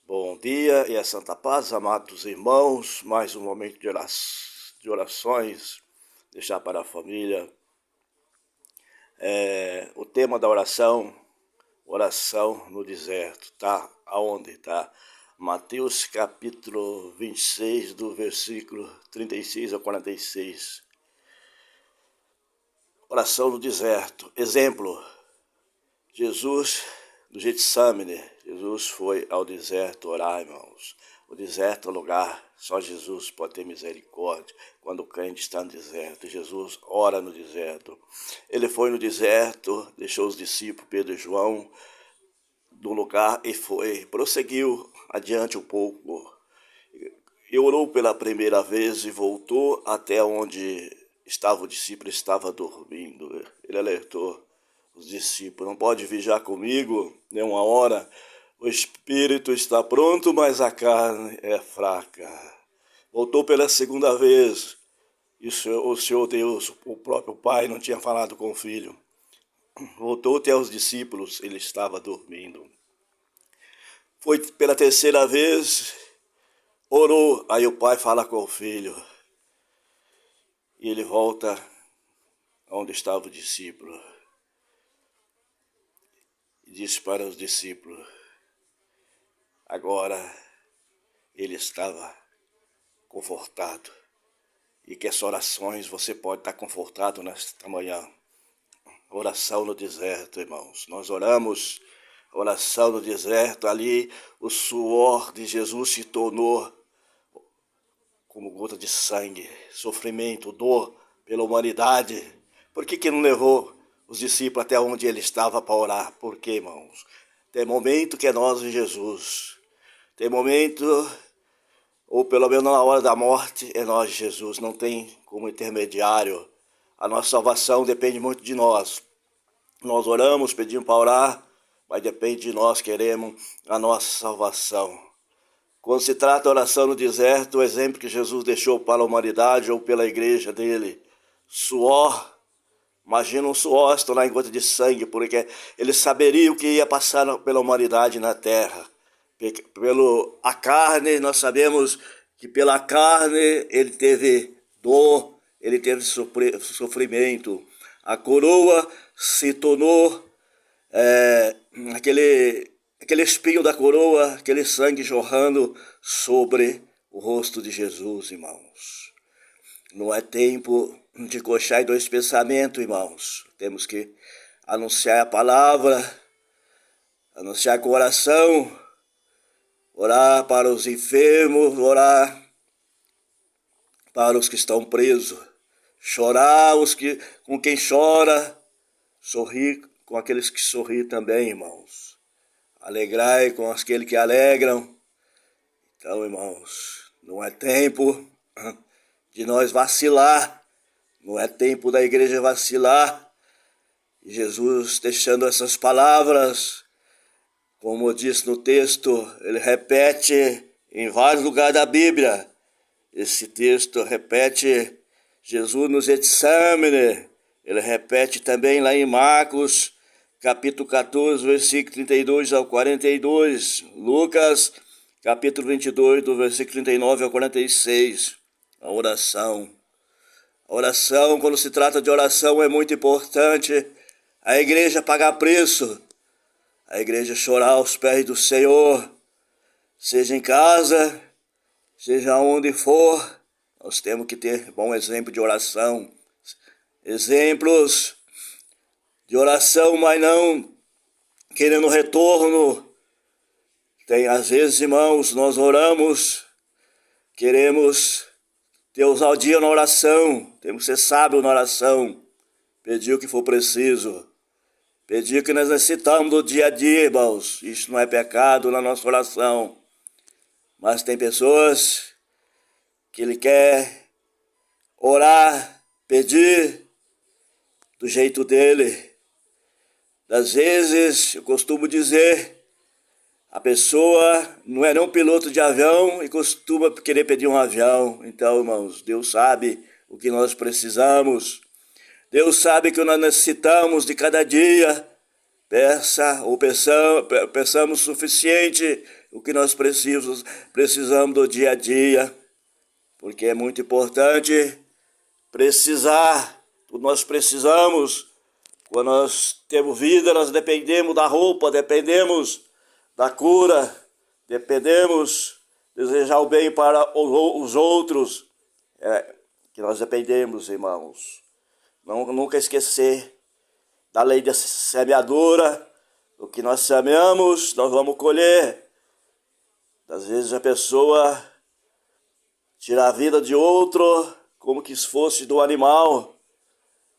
Bom dia e a Santa Paz, amados irmãos, mais um momento de orações, deixar para a família. O tema da oração no deserto, tá? Aonde tá? Mateus capítulo 26, do versículo 36 ao 46. Oração no deserto. Exemplo, Jesus do Getsemane. Jesus foi ao deserto orar, irmãos. O deserto é o lugar, só Jesus pode ter misericórdia quando o crente está no deserto. Jesus ora no deserto. Ele foi no deserto, deixou os discípulos, Pedro e João, do lugar e prosseguiu adiante um pouco. E orou pela primeira vez e voltou até onde o discípulo estava dormindo. Ele alertou os discípulos: não pode vigiar comigo nem uma hora. O espírito está pronto, mas a carne é fraca. Voltou pela segunda vez. E o Senhor Deus, o próprio Pai, não tinha falado com o Filho. Voltou até os discípulos, ele estava dormindo. Foi pela terceira vez, orou, aí o Pai fala com o Filho. E ele volta onde estava o discípulo. E disse para os discípulos: agora ele estava confortado. E que essas orações você pode estar confortado nesta manhã. Oração no deserto, irmãos. Nós oramos, oração no deserto. Ali o suor de Jesus se tornou como gota de sangue, sofrimento, dor pela humanidade. Por que não levou os discípulos até onde ele estava para orar? Por quê, irmãos? Tem momento que é nós e Jesus. Tem momento, ou pelo menos na hora da morte, é nós e Jesus. Não tem como intermediário. A nossa salvação depende muito de nós. Nós oramos, pedimos para orar, mas depende de nós, queremos a nossa salvação. Quando se trata de oração no deserto, o exemplo que Jesus deixou para a humanidade ou pela igreja dele, suor. Imagina um suor estourar em gota de sangue, porque ele saberia o que ia passar pela humanidade na terra. A carne, nós sabemos que pela carne ele teve dor, ele teve sofrimento. A coroa se tornou aquele espinho da coroa, aquele sangue jorrando sobre o rosto de Jesus, irmãos. Não é tempo de coxar em dois pensamentos, irmãos. Temos que anunciar a palavra, anunciar com oração, orar para os enfermos, orar para os que estão presos, chorar com quem chora, sorrir com aqueles que sorriem também, irmãos. Alegrai com aqueles que alegram. Então, irmãos, não é tempo de nós vacilar, não é tempo da igreja vacilar. E Jesus, deixando essas palavras, como disse no texto, ele repete em vários lugares da Bíblia. Esse texto repete Jesus no Getsemane. Ele repete também lá em Marcos, capítulo 14, versículo 32 ao 42. Lucas, capítulo 22, do versículo 39 ao 46. A oração. A oração, quando se trata de oração, é muito importante. A igreja pagar preço. A igreja chorar aos pés do Senhor. Seja em casa, seja onde for, nós temos que ter bom exemplo de oração. Exemplos de oração, mas não querendo retorno. Tem às vezes, irmãos, nós oramos, queremos ter ousadia na oração, temos que ser sábio na oração, pedir o que for preciso, pedir o que nós necessitamos do dia a dia, irmãos. Isso não é pecado na nossa oração. Mas tem pessoas que ele quer orar, pedir do jeito dele. Às vezes, eu costumo dizer, a pessoa não é nem um piloto de avião e costuma querer pedir um avião. Então, irmãos, Deus sabe o que nós precisamos. Deus sabe que nós necessitamos de cada dia. Peçamos o suficiente, o que nós precisamos do dia a dia, porque é muito importante precisar, nós precisamos, quando nós temos vida, nós dependemos da roupa, dependemos da cura, dependemos desejar o bem para os outros, que nós dependemos, irmãos. Nunca esquecer da lei da semeadura, o que nós semeamos, nós vamos colher. Às vezes a pessoa tira a vida de outro, como que se fosse do animal.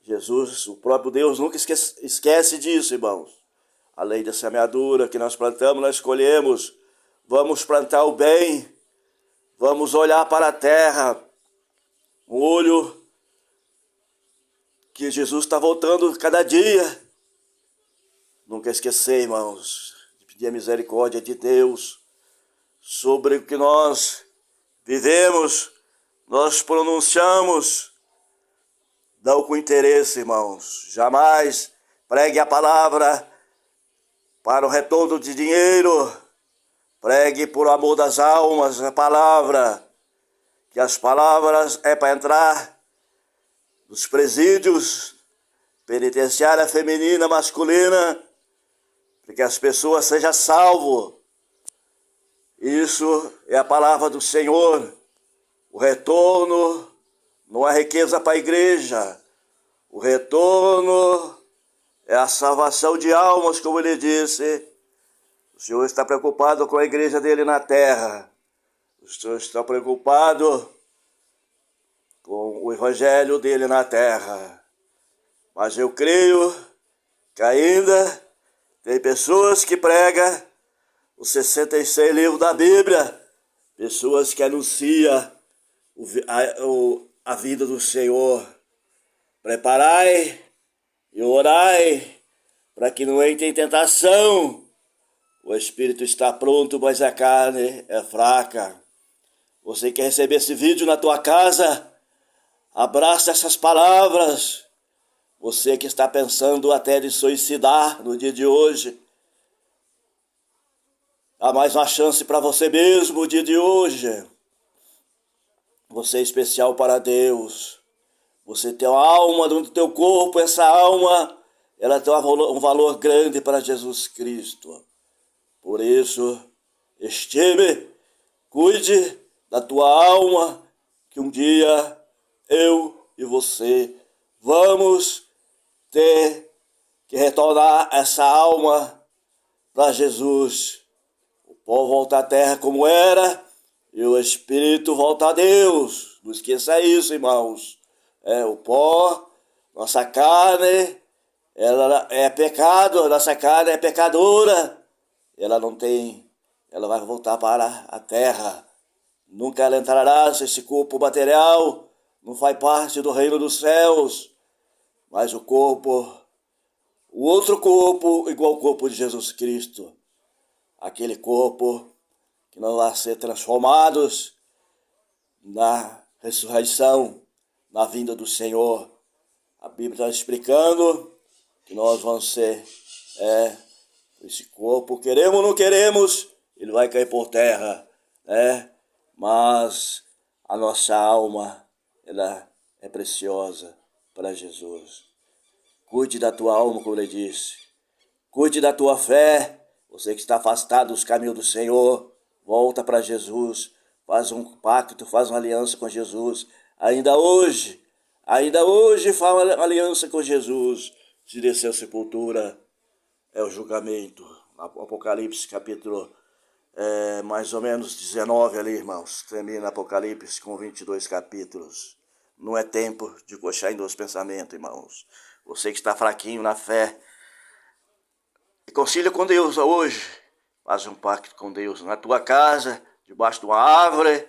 Jesus, o próprio Deus, nunca esquece disso, irmãos. A lei da semeadura, que nós plantamos, nós colhemos. Vamos plantar o bem, vamos olhar para a terra, um olho que Jesus está voltando cada dia. Nunca esquecer, irmãos, de pedir a misericórdia de Deus sobre o que nós vivemos, nós pronunciamos, não com interesse, irmãos. Jamais pregue a palavra para o retorno de dinheiro, pregue por amor das almas a palavra, que as palavras é para entrar nos presídios, penitenciária feminina, masculina, para que as pessoas sejam salvas. Isso é a palavra do Senhor. O retorno não é riqueza para a igreja. O retorno é a salvação de almas, como ele disse. O Senhor está preocupado com a igreja dele na terra. O Senhor está preocupado com o evangelho dele na terra. Mas eu creio que ainda tem pessoas que pregam os 66 livros da Bíblia, pessoas que anunciam a vida do Senhor. Preparai e orai para que não entre em tentação. O espírito está pronto, mas a carne é fraca. Você quer receber esse vídeo na tua casa? Abraça essas palavras. Você que está pensando até de suicidar no dia de hoje, há mais uma chance para você mesmo no dia de hoje. Você é especial para Deus. Você tem uma alma dentro do teu corpo. Essa alma, ela tem um valor grande para Jesus Cristo. Por isso, estime, cuide da tua alma, que um dia eu e você vamos ter que retornar essa alma para Jesus. O pó volta à terra como era e o Espírito volta a Deus. Não esqueça isso, irmãos. O pó, nossa carne, ela é pecado, nossa carne é pecadora. Ela vai voltar para a terra. Nunca ela entrará nesse corpo material, não faz parte do reino dos céus. Mas o outro corpo, igual ao corpo de Jesus Cristo, aquele corpo que nós vamos ser transformados na ressurreição, na vinda do Senhor. A Bíblia está explicando que nós vamos ser esse corpo, queremos ou não queremos, ele vai cair por terra, mas a nossa alma, ela é preciosa para Jesus. Cuide da tua alma, como ele disse. Cuide da tua fé. Você que está afastado dos caminhos do Senhor, volta para Jesus. Faz um pacto, faz uma aliança com Jesus. Ainda hoje, faz uma aliança com Jesus. Se descer a sepultura, é o julgamento. Apocalipse capítulo mais ou menos 19 ali, irmãos. Termina Apocalipse com 22 capítulos. Não é tempo de coxar em dois pensamentos, irmãos. Você que está fraquinho na fé, reconcilia com Deus hoje. Faz um pacto com Deus na tua casa, debaixo de uma árvore.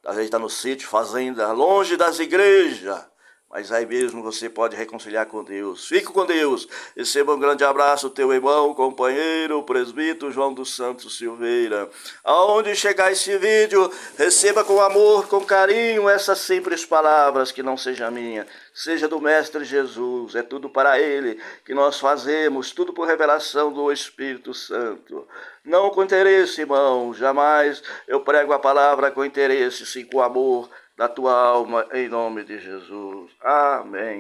Às vezes está no sítio, fazenda, longe das igrejas. mas aí mesmo você pode reconciliar com Deus. Fique com Deus. Receba um grande abraço, teu irmão, companheiro, presbítero João dos Santos Silveira. Aonde chegar esse vídeo, receba com amor, com carinho essas simples palavras, que não seja minha, seja do Mestre Jesus. É tudo para Ele que nós fazemos, tudo por revelação do Espírito Santo. Não com interesse, irmão, jamais eu prego a palavra com interesse, sim com amor da tua alma, em nome de Jesus. Amém.